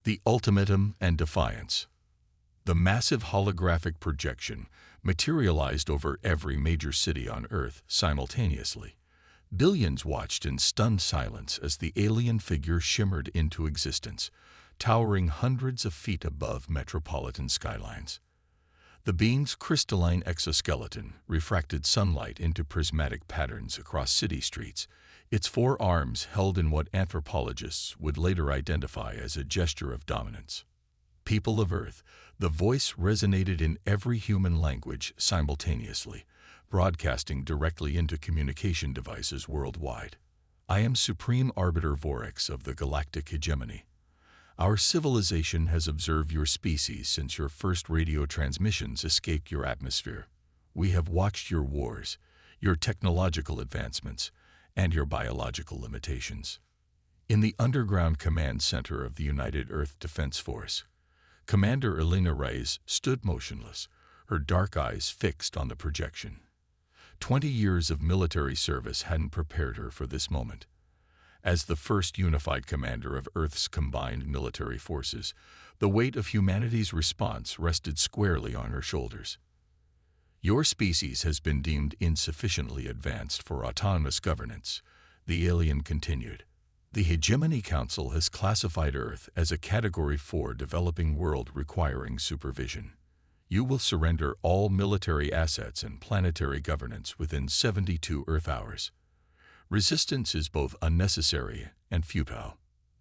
The ultimatum and defiance. The massive holographic projection materialized over every major city on Earth simultaneously. Billions watched in stunned silence as the alien figure shimmered into existence, towering hundreds of feet above metropolitan skylines. The being's crystalline exoskeleton refracted sunlight into prismatic patterns across city streets, its four arms held in what anthropologists would later identify as a gesture of dominance. People of Earth, the voice resonated in every human language simultaneously, broadcasting directly into communication devices worldwide. I am Supreme Arbiter Vorax of the Galactic Hegemony. Our civilization has observed your species since your first radio transmissions escaped your atmosphere. We have watched your wars, your technological advancements, and your biological limitations. In the underground command center of the United Earth Defense Force, Commander Elena Reyes stood motionless, her dark eyes fixed on the projection. 20 years of military service hadn't prepared her for this moment. As the first unified commander of Earth's combined military forces, the weight of humanity's response rested squarely on her shoulders. Your species has been deemed insufficiently advanced for autonomous governance, the alien continued. The Hegemony Council has classified Earth as a Category 4 developing world requiring supervision. You will surrender all military assets and planetary governance within 72 Earth hours. Resistance is both unnecessary and futile.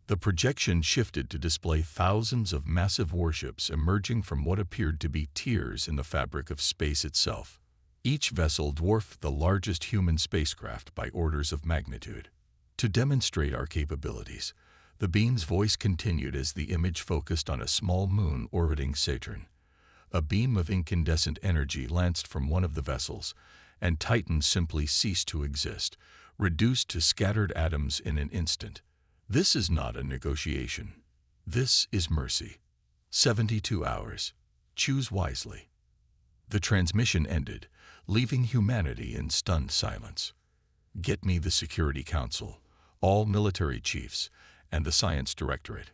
The projection shifted to display thousands of massive warships emerging from what appeared to be tiers in the fabric of space itself. Each vessel dwarfed the largest human spacecraft by orders of magnitude. To demonstrate our capabilities, the being's voice continued as the image focused on a small moon orbiting Saturn. A beam of incandescent energy lanced from one of the vessels, and Titan simply ceased to exist, reduced to scattered atoms in an instant. This is not a negotiation. This is mercy. 72 hours. Choose wisely. The transmission ended, leaving humanity in stunned silence. Get me the Security Council, all military chiefs, and the Science Directorate.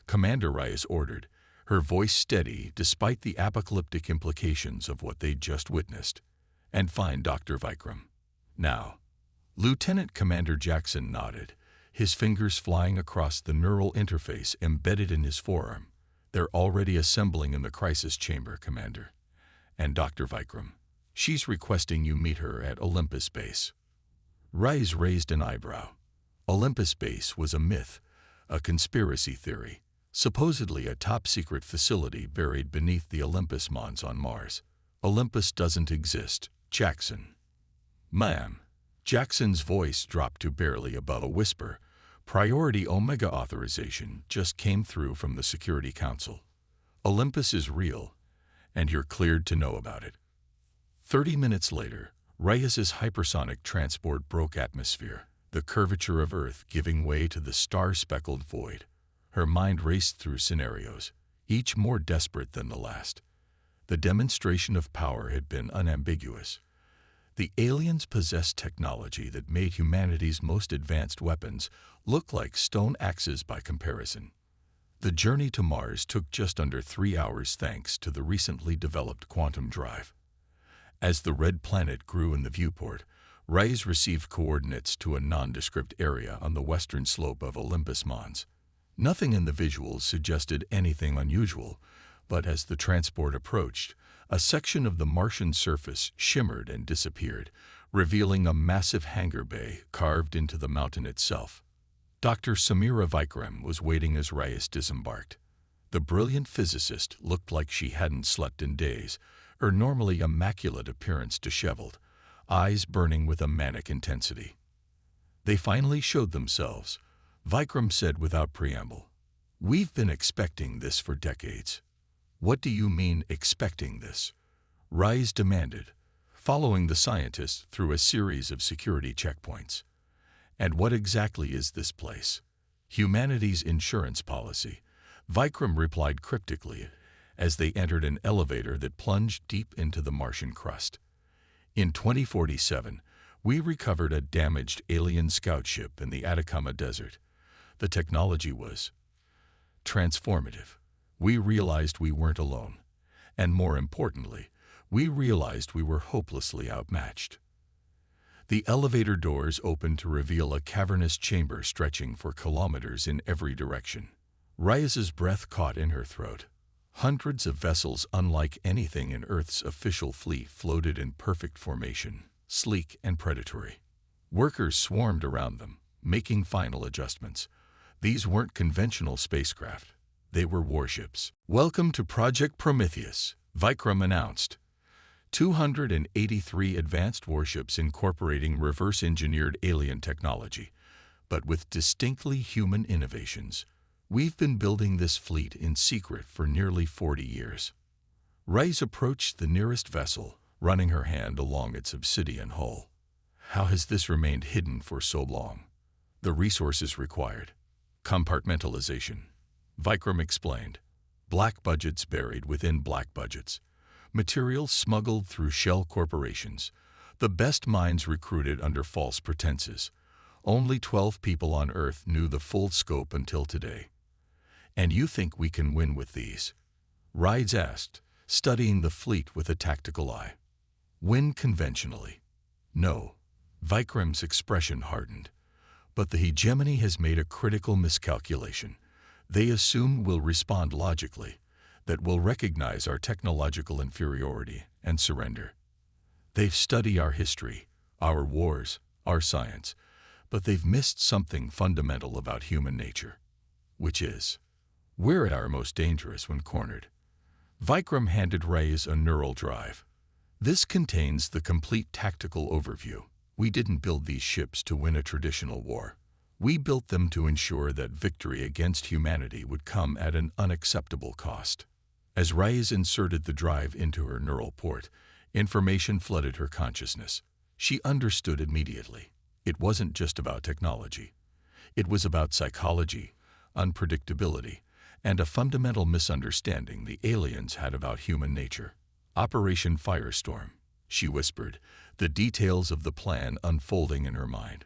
Commander Reyes ordered, her voice steady despite the apocalyptic implications of what they'd just witnessed. And find Dr. Vikram. Now. Lieutenant Commander Jackson nodded, his fingers flying across the neural interface embedded in his forearm. They're already assembling in the crisis chamber, Commander. And Dr. Vikram. She's requesting you meet her at Olympus Base. Reyes raised an eyebrow. Olympus Base was a myth, a conspiracy theory, supposedly a top-secret facility buried beneath the Olympus Mons on Mars. Olympus doesn't exist, Jackson. Ma'am. Jackson's voice dropped to barely above a whisper. Priority Omega authorization just came through from the Security Council. Olympus is real, and you're cleared to know about it. 30 minutes later, Reyes's hypersonic transport broke atmosphere, the curvature of Earth giving way to the star-speckled void. Her mind raced through scenarios, each more desperate than the last. The demonstration of power had been unambiguous. The aliens possessed technology that made humanity's most advanced weapons look like stone axes by comparison. The journey to Mars took just under 3 hours thanks to the recently developed quantum drive. As the red planet grew in the viewport, Reyes received coordinates to a nondescript area on the western slope of Olympus Mons. Nothing in the visuals suggested anything unusual, but as the transport approached, a section of the Martian surface shimmered and disappeared, revealing a massive hangar bay carved into the mountain itself. Dr. Samira Vikram was waiting as Reyes disembarked. The brilliant physicist looked like she hadn't slept in days, her normally immaculate appearance disheveled, eyes burning with a manic intensity. They finally showed themselves, Vikram said without preamble. We've been expecting this for decades. What do you mean, expecting this? Reyes demanded, following the scientists through a series of security checkpoints. And what exactly is this place? Humanity's insurance policy, Vikram replied cryptically as they entered an elevator that plunged deep into the Martian crust. In 2047, we recovered a damaged alien scout ship in the Atacama Desert. The technology was transformative. We realized we weren't alone. And more importantly, we realized we were hopelessly outmatched. The elevator doors opened to reveal a cavernous chamber stretching for kilometers in every direction. Reyes's breath caught in her throat. Hundreds of vessels unlike anything in Earth's official fleet floated in perfect formation, sleek and predatory. Workers swarmed around them, making final adjustments. These weren't conventional spacecraft. They were warships. "Welcome to Project Prometheus," Vikram announced. 283 advanced warships incorporating reverse-engineered alien technology, but with distinctly human innovations. We've been building this fleet in secret for nearly 40 years. Reyes approached the nearest vessel, running her hand along its obsidian hull. How has this remained hidden for so long? The resources required. Compartmentalization. Vikram explained. Black budgets buried within black budgets. Materials smuggled through shell corporations. The best minds recruited under false pretenses. Only 12 people on Earth knew the full scope until today. And you think we can win with these? Reyes asked, studying the fleet with a tactical eye. Win conventionally? No. Vikram's expression hardened. But the hegemony has made a critical miscalculation. They assume we'll respond logically, that we'll recognize our technological inferiority and surrender. They've studied our history, our wars, our science, but they've missed something fundamental about human nature, which is, we're at our most dangerous when cornered. Vikram handed Reyes a neural drive. This contains the complete tactical overview. We didn't build these ships to win a traditional war. We built them to ensure that victory against humanity would come at an unacceptable cost. As Reyes inserted the drive into her neural port, information flooded her consciousness. She understood immediately. It wasn't just about technology. It was about psychology, unpredictability, and a fundamental misunderstanding the aliens had about human nature. Operation Firestorm, she whispered, the details of the plan unfolding in her mind.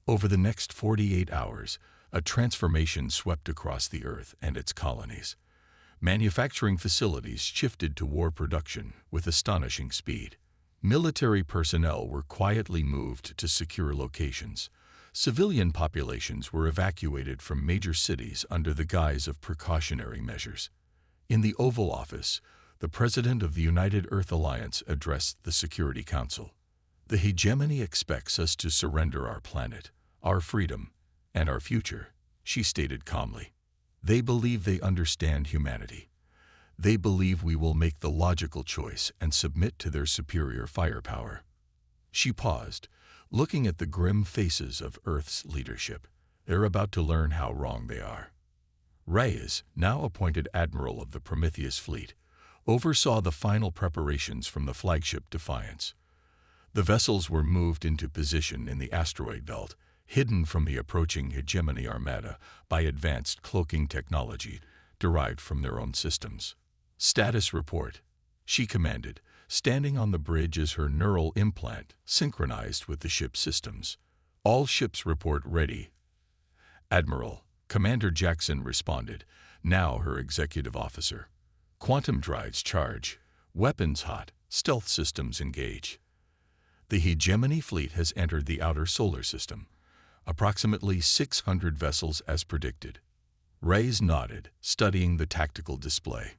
Over the next 48 hours, a transformation swept across the Earth and its colonies. Manufacturing facilities shifted to war production with astonishing speed. Military personnel were quietly moved to secure locations. Civilian populations were evacuated from major cities under the guise of precautionary measures. In the Oval Office, the President of the United Earth Alliance addressed the Security Council. The hegemony expects us to surrender our planet, our freedom, and our future, she stated calmly. They believe they understand humanity. They believe we will make the logical choice and submit to their superior firepower. She paused, looking at the grim faces of Earth's leadership. They're about to learn how wrong they are. Reyes, now appointed Admiral of the Prometheus fleet, oversaw the final preparations from the flagship Defiance. The vessels were moved into position in the asteroid belt, hidden from the approaching hegemony armada by advanced cloaking technology derived from their own systems. Status report, she commanded, standing on the bridge as her neural implant synchronized with the ship's systems. All ships report ready. Admiral, Commander Jackson responded, now her executive officer. Quantum drives charge, weapons hot, stealth systems engage. The hegemony fleet has entered the outer solar system. Approximately 600 vessels as predicted. Reyes nodded, studying the tactical display.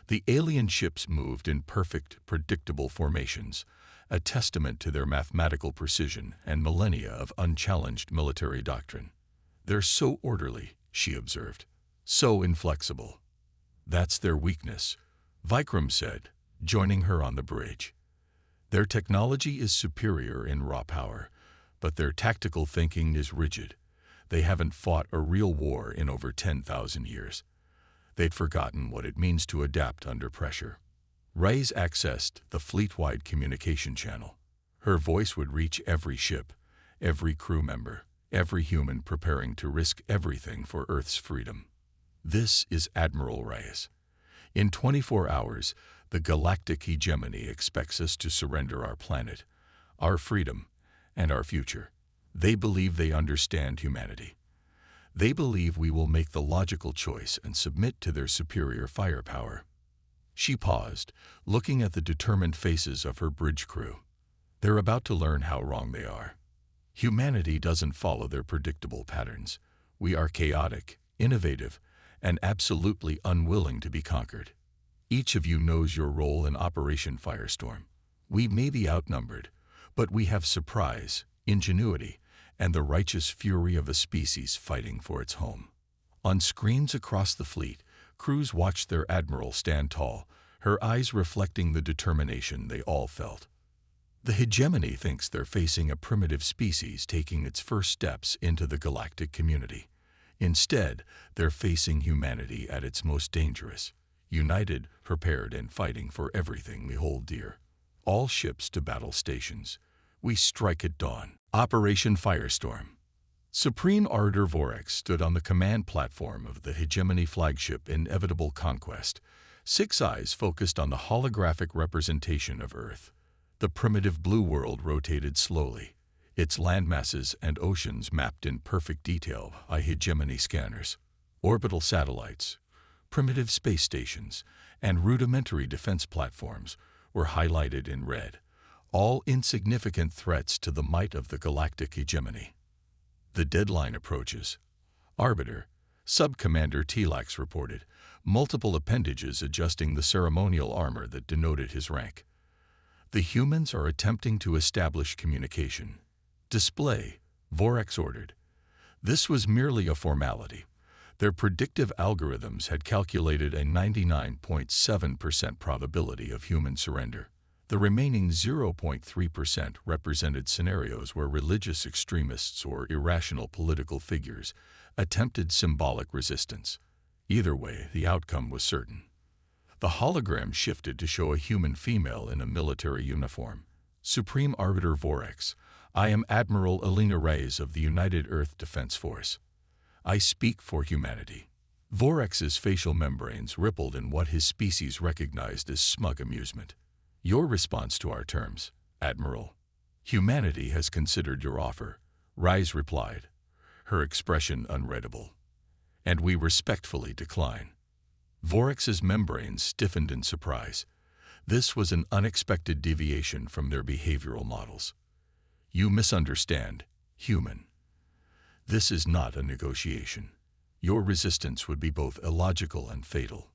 The alien ships moved in perfect, predictable formations, a testament to their mathematical precision and millennia of unchallenged military doctrine. They're so orderly, she observed, so inflexible. That's their weakness, Vikram said, joining her on the bridge. Their technology is superior in raw power, but their tactical thinking is rigid. They haven't fought a real war in over 10,000 years. They'd forgotten what it means to adapt under pressure. Reyes accessed the fleet-wide communication channel. Her voice would reach every ship, every crew member, every human preparing to risk everything for Earth's freedom. This is Admiral Reyes. In 24 hours, the Galactic hegemony expects us to surrender our planet, our freedom, and our future. They believe they understand humanity. They believe we will make the logical choice and submit to their superior firepower. She paused, looking at the determined faces of her bridge crew. They're about to learn how wrong they are. Humanity doesn't follow their predictable patterns. We are chaotic, innovative, and absolutely unwilling to be conquered. Each of you knows your role in Operation Firestorm. We may be outnumbered, but we have surprise, ingenuity, and the righteous fury of a species fighting for its home. On screens across the fleet, crews watched their admiral stand tall, her eyes reflecting the determination they all felt. The hegemony thinks they're facing a primitive species taking its first steps into the galactic community. Instead, they're facing humanity at its most dangerous. United, prepared, and fighting for everything we hold dear. All ships to battle stations. We strike at dawn. Operation Firestorm. Supreme Arbiter Vorax stood on the command platform of the hegemony flagship Inevitable Conquest, 6 eyes focused on the holographic representation of Earth. The primitive blue world rotated slowly, its landmasses and oceans mapped in perfect detail by hegemony scanners. Orbital satellites, primitive space stations, and rudimentary defense platforms were highlighted in red, all insignificant threats to the might of the galactic hegemony. The deadline approaches. Arbiter, Sub-Commander Tlax reported, multiple appendages adjusting the ceremonial armor that denoted his rank. The humans are attempting to establish communication. Display, Vorax ordered. This was merely a formality. Their predictive algorithms had calculated a 99.7% probability of human surrender. The remaining 0.3% represented scenarios where religious extremists or irrational political figures attempted symbolic resistance. Either way, the outcome was certain. The hologram shifted to show a human female in a military uniform. Supreme Arbiter Vorax, I am Admiral Alina Reyes of the United Earth Defense Force. I speak for humanity. Vorax's facial membranes rippled in what his species recognized as smug amusement. Your response to our terms, Admiral. Humanity has considered your offer, Reyes replied, her expression unreadable. And we respectfully decline. Vorax's membranes stiffened in surprise. This was an unexpected deviation from their behavioral models. You misunderstand, human. This is not a negotiation. Your resistance would be both illogical and fatal.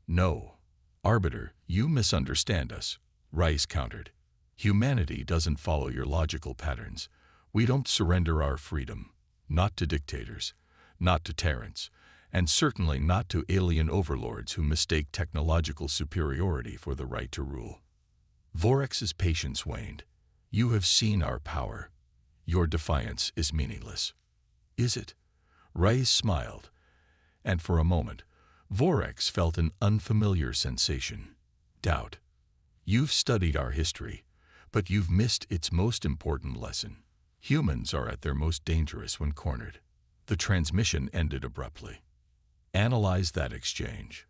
No, Arbiter, you misunderstand us, Reyes countered. Humanity doesn't follow your logical patterns. We don't surrender our freedom, not to dictators, not to tyrants, and certainly not to alien overlords who mistake technological superiority for the right to rule. Vorax's patience waned. You have seen our power. Your defiance is meaningless. Is it? Reyes smiled, and for a moment, Vorax felt an unfamiliar sensation. Doubt. You've studied our history, but you've missed its most important lesson. Humans are at their most dangerous when cornered. The transmission ended abruptly. Analyze that exchange.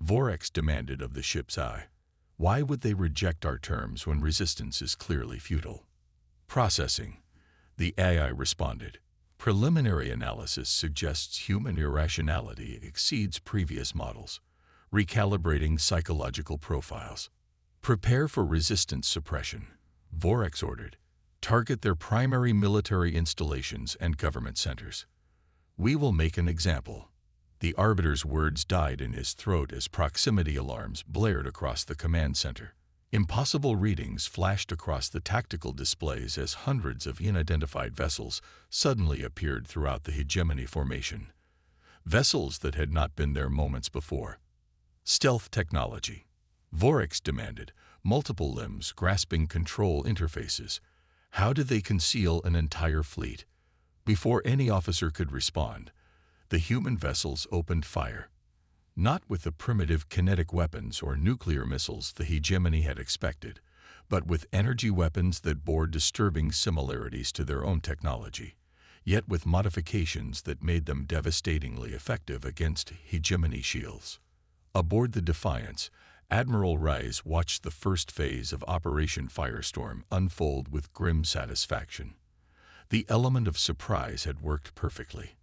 Vorax demanded of the ship's eye. Why would they reject our terms when resistance is clearly futile? Processing. The AI responded. Preliminary analysis suggests human irrationality exceeds previous models, recalibrating psychological profiles. Prepare for resistance suppression, Vorax ordered. Target their primary military installations and government centers. We will make an example. The Arbiter's words died in his throat as proximity alarms blared across the command center. Impossible readings flashed across the tactical displays as hundreds of unidentified vessels suddenly appeared throughout the hegemony formation. Vessels that had not been there moments before. Stealth technology. Vorax demanded, multiple limbs grasping control interfaces. How did they conceal an entire fleet? Before any officer could respond, the human vessels opened fire. Not with the primitive kinetic weapons or nuclear missiles the hegemony had expected, but with energy weapons that bore disturbing similarities to their own technology, yet with modifications that made them devastatingly effective against hegemony shields. Aboard the Defiance, Admiral Reyes watched the first phase of Operation Firestorm unfold with grim satisfaction. The element of surprise had worked perfectly.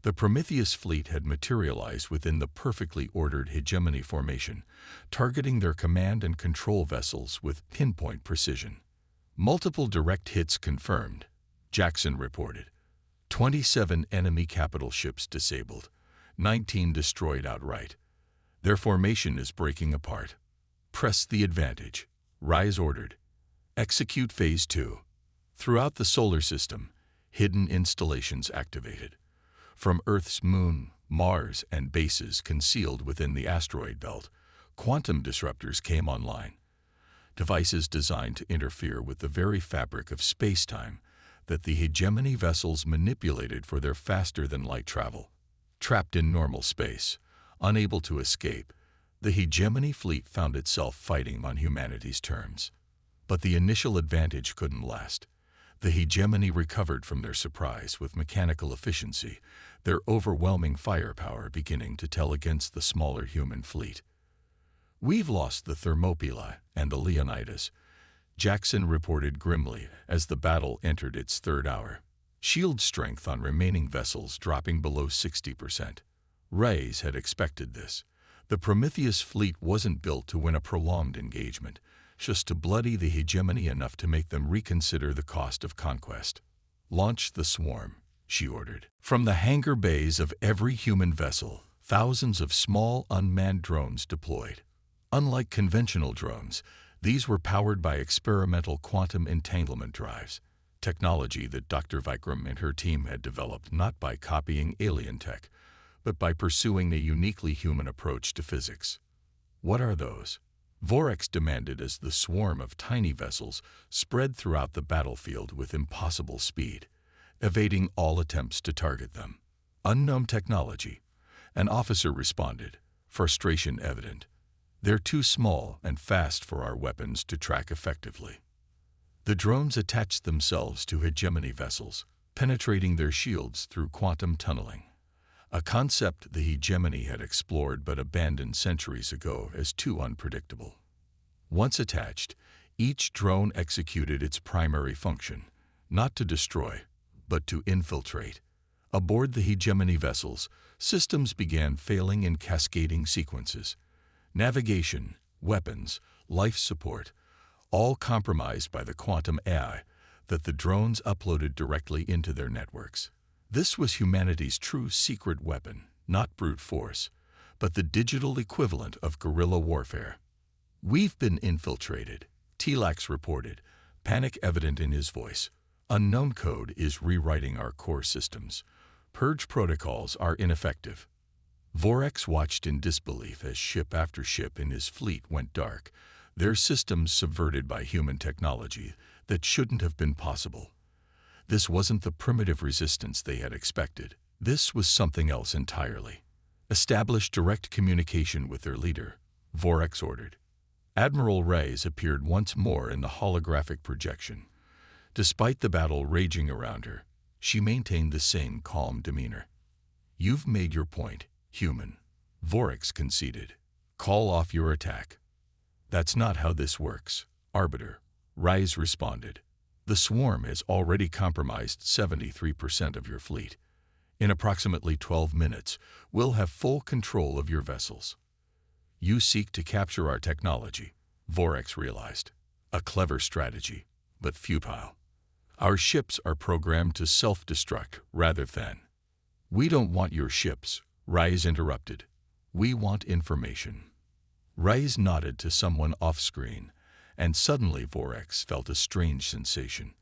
The Prometheus fleet had materialized within the perfectly ordered hegemony formation, targeting their command and control vessels with pinpoint precision. Multiple direct hits confirmed, Jackson reported. 27 enemy capital ships disabled, 19 destroyed outright. Their formation is breaking apart. Press the advantage, Rise ordered. Execute Phase 2. Throughout the solar system, hidden installations activated. From Earth's moon, Mars, and bases concealed within the asteroid belt, quantum disruptors came online. Devices designed to interfere with the very fabric of space-time that the hegemony vessels manipulated for their faster-than-light travel. Trapped in normal space, unable to escape, the hegemony fleet found itself fighting on humanity's terms. But the initial advantage couldn't last. The hegemony recovered from their surprise with mechanical efficiency, their overwhelming firepower beginning to tell against the smaller human fleet. "We've lost the Thermopylae and the Leonidas," Jackson reported grimly as the battle entered its third hour. Shield strength on remaining vessels dropping below 60%. Reyes had expected this. The Prometheus fleet wasn't built to win a prolonged engagement, just to bloody the hegemony enough to make them reconsider the cost of conquest. "Launch the swarm," she ordered. From the hangar bays of every human vessel, thousands of small unmanned drones deployed. Unlike conventional drones, these were powered by experimental quantum entanglement drives, technology that Dr. Vikram and her team had developed not by copying alien tech, but by pursuing a uniquely human approach to physics. "What are those?" Vorex demanded as the swarm of tiny vessels spread throughout the battlefield with impossible speed, evading all attempts to target them. "Unknown technology," an officer responded, frustration evident. "They're too small and fast for our weapons to track effectively." The drones attached themselves to hegemony vessels, penetrating their shields through quantum tunneling, a concept the hegemony had explored but abandoned centuries ago as too unpredictable. Once attached, each drone executed its primary function, not to destroy, but to infiltrate. Aboard the hegemony vessels, systems began failing in cascading sequences. Navigation, weapons, life support, all compromised by the quantum AI that the drones uploaded directly into their networks. This was humanity's true secret weapon, not brute force, but the digital equivalent of guerrilla warfare. "We've been infiltrated," Tlax reported, panic evident in his voice. "Unknown code is rewriting our core systems. Purge protocols are ineffective." Vorex watched in disbelief as ship after ship in his fleet went dark, their systems subverted by human technology that shouldn't have been possible. This wasn't the primitive resistance they had expected. This was something else entirely. "Establish direct communication with their leader," Vorex ordered. Admiral Reyes appeared once more in the holographic projection. Despite the battle raging around her, she maintained the same calm demeanor. "You've made your point, human," Vorex conceded. "Call off your attack." "That's not how this works, Arbiter," Reyes responded. "The swarm has already compromised 73% of your fleet. In approximately 12 minutes, we'll have full control of your vessels." "You seek to capture our technology," Vorex realized. "A clever strategy, but futile. Our ships are programmed to self-destruct rather than—" "We don't want your ships," Reyes interrupted. "We want information." Reyes nodded to someone off-screen, and suddenly Vorex felt a strange sensation.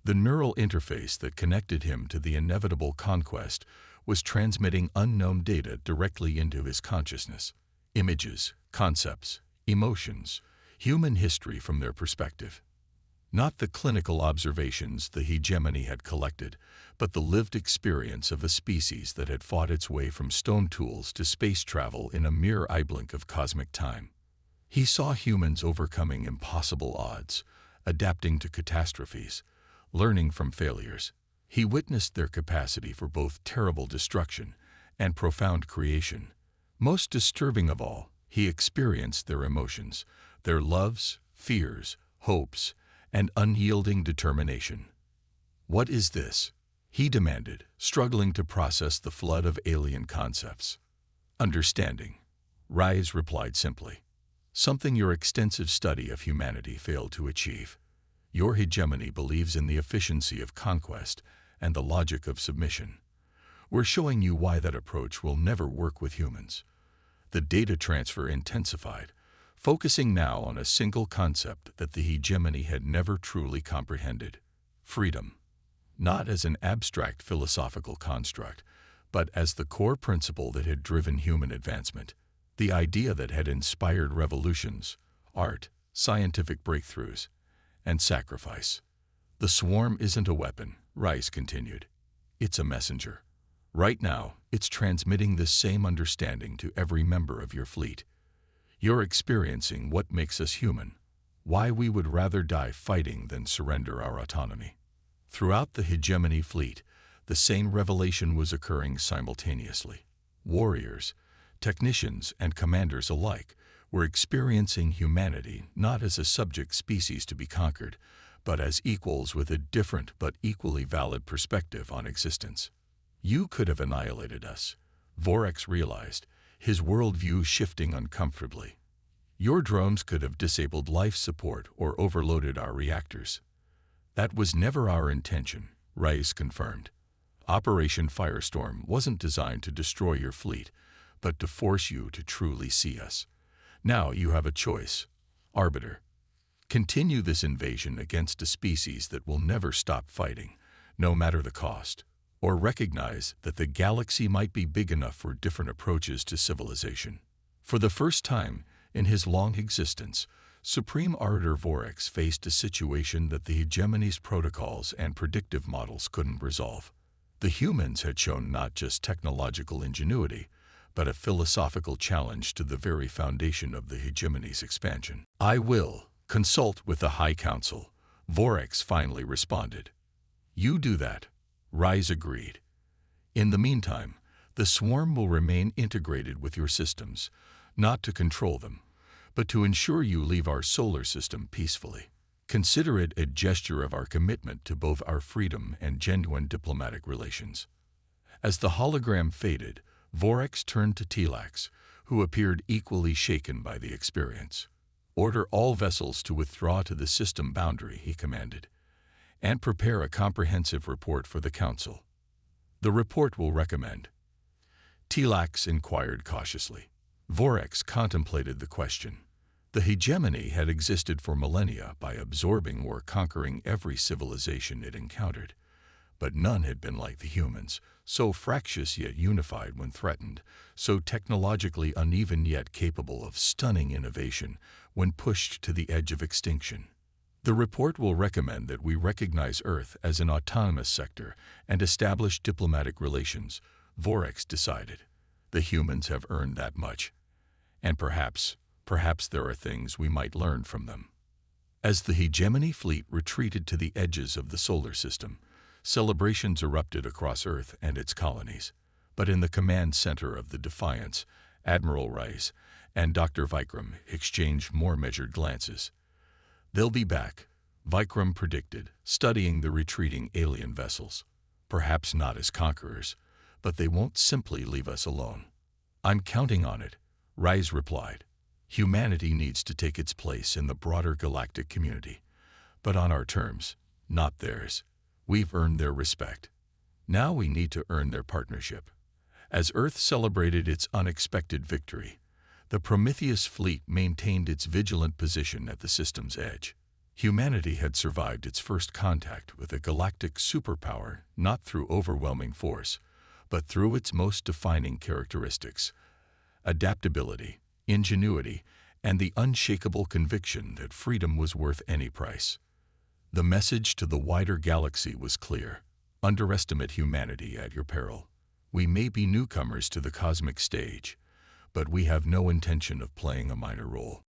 The neural interface that connected him to the inevitable conquest was transmitting unknown data directly into his consciousness. Images, concepts, emotions, human history from their perspective. Not the clinical observations the hegemony had collected, but the lived experience of a species that had fought its way from stone tools to space travel in a mere eye blink of cosmic time. He saw humans overcoming impossible odds, adapting to catastrophes, learning from failures. He witnessed their capacity for both terrible destruction and profound creation. Most disturbing of all, he experienced their emotions, their loves, fears, hopes, and unyielding determination. "What is this?" he demanded, struggling to process the flood of alien concepts. Understanding, Rise replied simply. Something your extensive study of humanity failed to achieve. Your hegemony believes in the efficiency of conquest and the logic of submission. We're showing you why that approach will never work with humans. The data transfer intensified, focusing now on a single concept that the hegemony had never truly comprehended: freedom. Not as an abstract philosophical construct, but as the core principle that had driven human advancement, the idea that had inspired revolutions, art, scientific breakthroughs, and sacrifice. The swarm isn't a weapon, Rice continued. It's a messenger. Right now, it's transmitting this same understanding to every member of your fleet. You're experiencing what makes us human, why we would rather die fighting than surrender our autonomy. Throughout the hegemony fleet, the same revelation was occurring simultaneously. Warriors, technicians, and commanders alike were experiencing humanity not as a subject species to be conquered, but as equals with a different but equally valid perspective on existence. You could have annihilated us, Vorex realized, his worldview shifting uncomfortably. Your drones could have disabled life support or overloaded our reactors. That was never our intention, Rice confirmed. Operation Firestorm wasn't designed to destroy your fleet, but to force you to truly see us. Now you have a choice, Arbiter. Continue this invasion against a species that will never stop fighting, no matter the cost, or recognize that the galaxy might be big enough for different approaches to civilization. For the first time in his long existence, Supreme Arbiter Vorex faced a situation that the hegemony's protocols and predictive models couldn't resolve. The humans had shown not just technological ingenuity, but a philosophical challenge to the very foundation of the hegemony's expansion. I will consult with the High Council, Vorex finally responded. You do that, Rise agreed. In the meantime, the swarm will remain integrated with your systems, not to control them, but to ensure you leave our solar system peacefully. Consider it a gesture of our commitment to both our freedom and genuine diplomatic relations. As the hologram faded, Vorex turned to Tlax, who appeared equally shaken by the experience. Order all vessels to withdraw to the system boundary, he commanded, and prepare a comprehensive report for the Council. The report will recommend. Tlax inquired cautiously. Vorex contemplated the question. The hegemony had existed for millennia by absorbing or conquering every civilization it encountered, but none had been like the humans, so fractious yet unified when threatened, so technologically uneven yet capable of stunning innovation when pushed to the edge of extinction. The report will recommend that we recognize Earth as an autonomous sector and establish diplomatic relations, Vorex decided. The humans have earned that much. And perhaps there are things we might learn from them. As the hegemony fleet retreated to the edges of the solar system, celebrations erupted across Earth and its colonies. But in the command center of the Defiance, Admiral Rice and Dr. Vikram exchanged more measured glances. They'll be back, Vikram predicted, studying the retreating alien vessels. Perhaps not as conquerors, but they won't simply leave us alone. I'm counting on it, Rice replied. Humanity needs to take its place in the broader galactic community, but on our terms, not theirs. We've earned their respect. Now we need to earn their partnership. As Earth celebrated its unexpected victory, the Prometheus fleet maintained its vigilant position at the system's edge. Humanity had survived its first contact with a galactic superpower not through overwhelming force, but through its most defining characteristics: adaptability, ingenuity, and the unshakable conviction that freedom was worth any price. The message to the wider galaxy was clear: underestimate humanity at your peril. We may be newcomers to the cosmic stage, but we have no intention of playing a minor role.